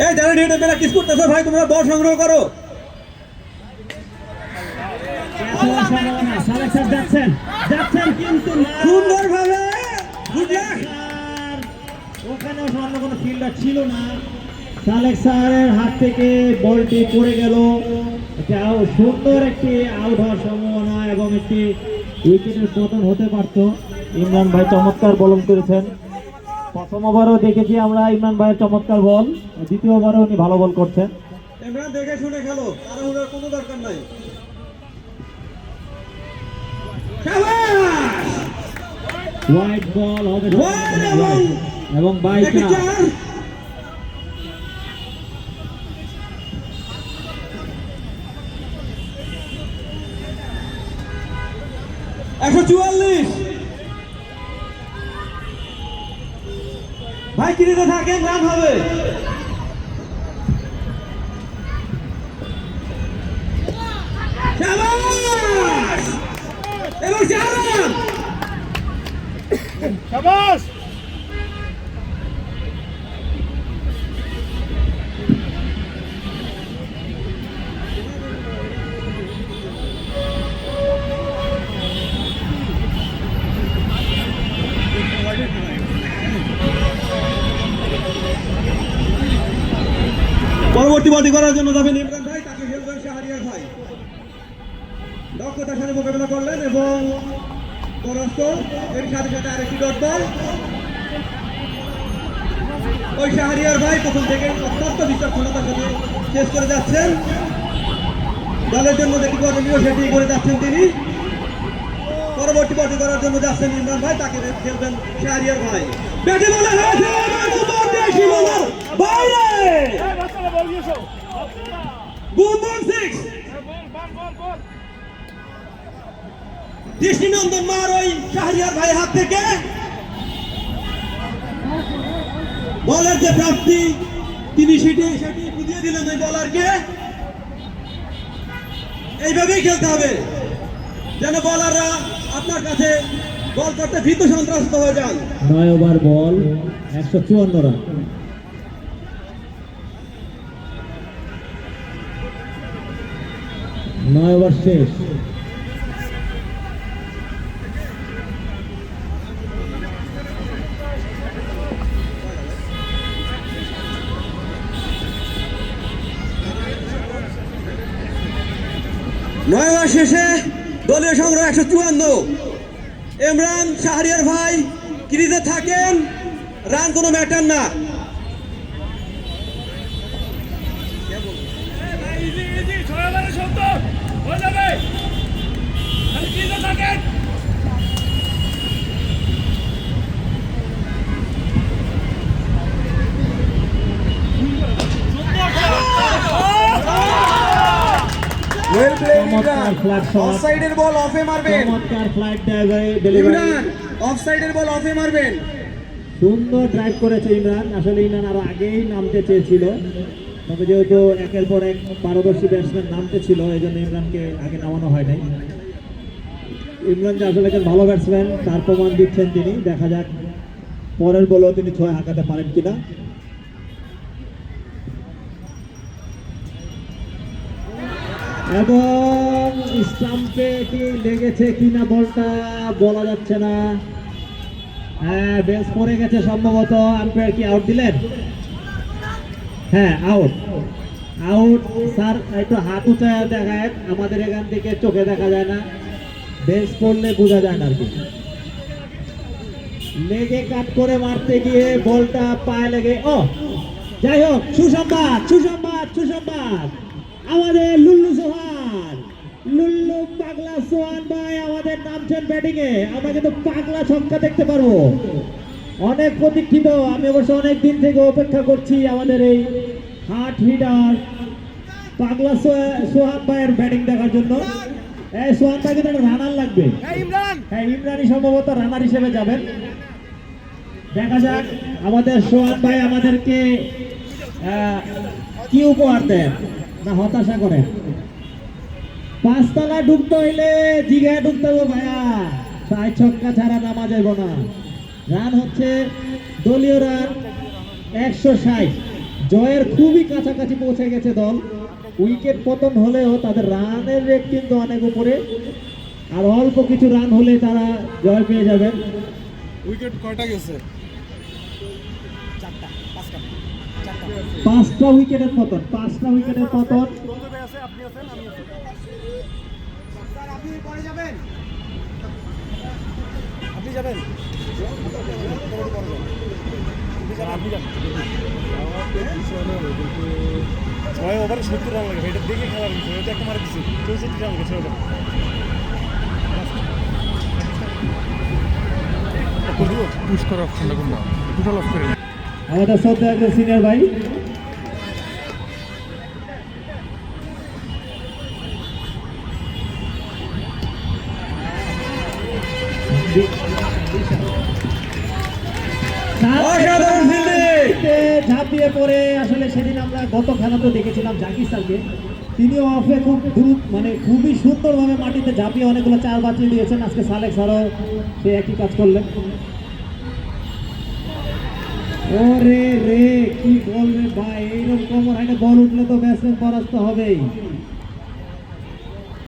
এই যারা নেটে প্র্যাকটিস করতেছো ভাই তোমরা বল সংগ্রহ করো। যাচ্ছেন কিন্তু সুন্দরভাবে ওখানে অন্য কোনো ফিল্ডার ছিল না। সালেক স্যারের হাত থেকে বলটি পড়ে গেল। সুন্দর একটি আউট হওয়ার সম্ভাবনা এবং একটি উইকেটের পতন হতে পারত। ইমরান ভাই চমৎকার বোলিং করেছেন। প্রথম ওভারও দেখেছি আমরা ইমরান ভাইয়ের চমৎকার বল, দ্বিতীয় ওভারও উনি ভালো বল করছেন। ইমরান দেখে শুনে খেলো, তাড়াহুড়োর কোনো দরকার নাই। হোয়াইট বল হবে এবং বাইকটা 144 ভাই কিনেতে থাকেন, রান হবে। এবং শাবাশ পরবর্তী বলটি করার জন্য যাবেন ইমরান ভাই, তাকে খেলবেন শাহরিয়ার ভাই। দক্ষতার সাথে মোকাবেলা করলেন এবং পরাস্ত। এর সাথে সাথে আরেকটি ডট বল। ওই শাহরিয়ার ভাই প্রথম থেকে অত্যন্ত বিচক্ষণতার সাথে চেস করে যাচ্ছেন। দলের জন্য যেটি করণীয় সেটি করে যাচ্ছেন তিনি। পরবর্তী বলটি করার জন্য যাচ্ছেন ইমরান ভাই, তাকে খেলবেন শাহরিয়ার ভাই। ব্যাটে বলে হয়েছে বাইরে দৃষ্টিনন্দন মার ওই শাহরিয়ার ভাই হাত থেকে। বলের যে প্রাপ্তি তিনি সেটি বুঝিয়ে দিলেন ওই বলারকে। এইভাবেই খেলতে হবে যেন বলাররা আপনার কাছে বল করতে ভীত সন্ত্রস্ত হয়ে যান। 9 ওভার বল 154 রান। নয় ওভার শেষ। নয় ওভার শেষে দলীয় সংগ্রহ 154। ইমরান শাহরিয়ার ভাই ক্রিজে থাকেন, রান কোনো ম্যাটার না। Well played, চমৎকার Imran. flat shot। Offside এর বল অফে মারবেন। চমৎকার ফ্লাইট ডেলিভারি। ইমরান অফসাইড এর বল অফে মারবেন। সুন্দর ড্রাইভ করেছে ইমরান। আসলে ইমরান আরো আগেই নামতে চেয়েছিল, তবে যেহেতু একের পর এক পারদর্শী ব্যাটসম্যান নামতে ছিল এই জন্য ইমরানকে আগে নামানো হয় নাই। ইমরান যে আসলে একজন ভালো ব্যাটসম্যান তার প্রমাণ দিচ্ছেন তিনি। দেখা যাক পরের বলেও তিনি 6 হাঁকাতে পারেন কিনা। এবং স্টাম্পে কি লেগেছে কিনা বলটা বলা যাচ্ছে না। হ্যাঁ, বেশ পড়ে গেছে সম্ভবত। আম্পায়ার কি আউট দিলেন? হ্যাঁ, আউট। স্যার একটু হাত উঁচা দেখায়, আমাদের এখান থেকে চোখে দেখা যায় না, বেশ পড়লে বোঝা যায় না আর কি। লেগে কাট করে মারতে গিয়ে বলটা পায়ে লেগে যাই হোক, সুসংবাদ আমাদের লুল্লু পাগলা সোহান ভাই আমাদের নামছেন ব্যাটিং এ। আমরা কিন্তু পাগলা ছক্কা দেখতে পারবো, অনেক প্রতীক্ষিত। আমি অবশ্য অনেক দিন থেকে অপেক্ষা করছি আমাদের এই হার্ট হিটার পাগলা সোহান ভাইয়ের ব্যাটিং দেখার জন্য। সোহান ভাই কিন্তু একটা রানার লাগবে। হ্যাঁ, ইমরানই সম্ভবত রানার হিসেবে যাবেন। দেখা যাক আমাদের সোহান ভাই আমাদেরকে কি উপহার দেন না হতাশা করেন। 5 তলা ঢুকতে হইলে জিগায় ঢুকতে হবে ভাইয়া, 6 ছক্কা ছাড়া নামা যাইব না। রান হচ্ছে দলীয় রান 160, জয়ের খুবই কাছাকাছি পৌঁছে গেছে দল। উইকেট পতন হলেও তাদের রানের রেট কিন্তু অনেক উপরে, আর অল্প কিছু রান হলে তারা জয় পেয়ে যাবেন। উইকেট কয়টা গেছে? 5টা উইকেটের পতন, 5টা উইকেটের পতন। আপনি যাবেন? ছয় ওভারে 70 রান লাগে, এটা দেখে খেলার বিষয়। এটা একটা মারা দিচ্ছে 64 রান লাগে 6 ওভার। পুশ করার অপশনটা কোনটা? টোটাল অফ করে আমাদের শ্রদ্ধা একজন সিনিয়র ভাই, অসাধারণ ফিল্ডিং। ঝাঁপ দিয়ে পড়ে আসলে সেদিন আমরা গত খেলা তো দেখেছিলাম জাকির স্যারকে, তিনিও অফে খুব দ্রুত মানে খুবই সুন্দরভাবে মাটিতে ঝাঁপিয়ে অনেকগুলো চার বাঁচিয়ে দিয়েছেন। আজকে সালেক স্যারও সে একই কাজ করলেন। ওরে রে কি বল রে ভাই, এইরকম কমর হাইটে বল উঠলে তো ব্যাটসম্যান পরাস্ত হবেই।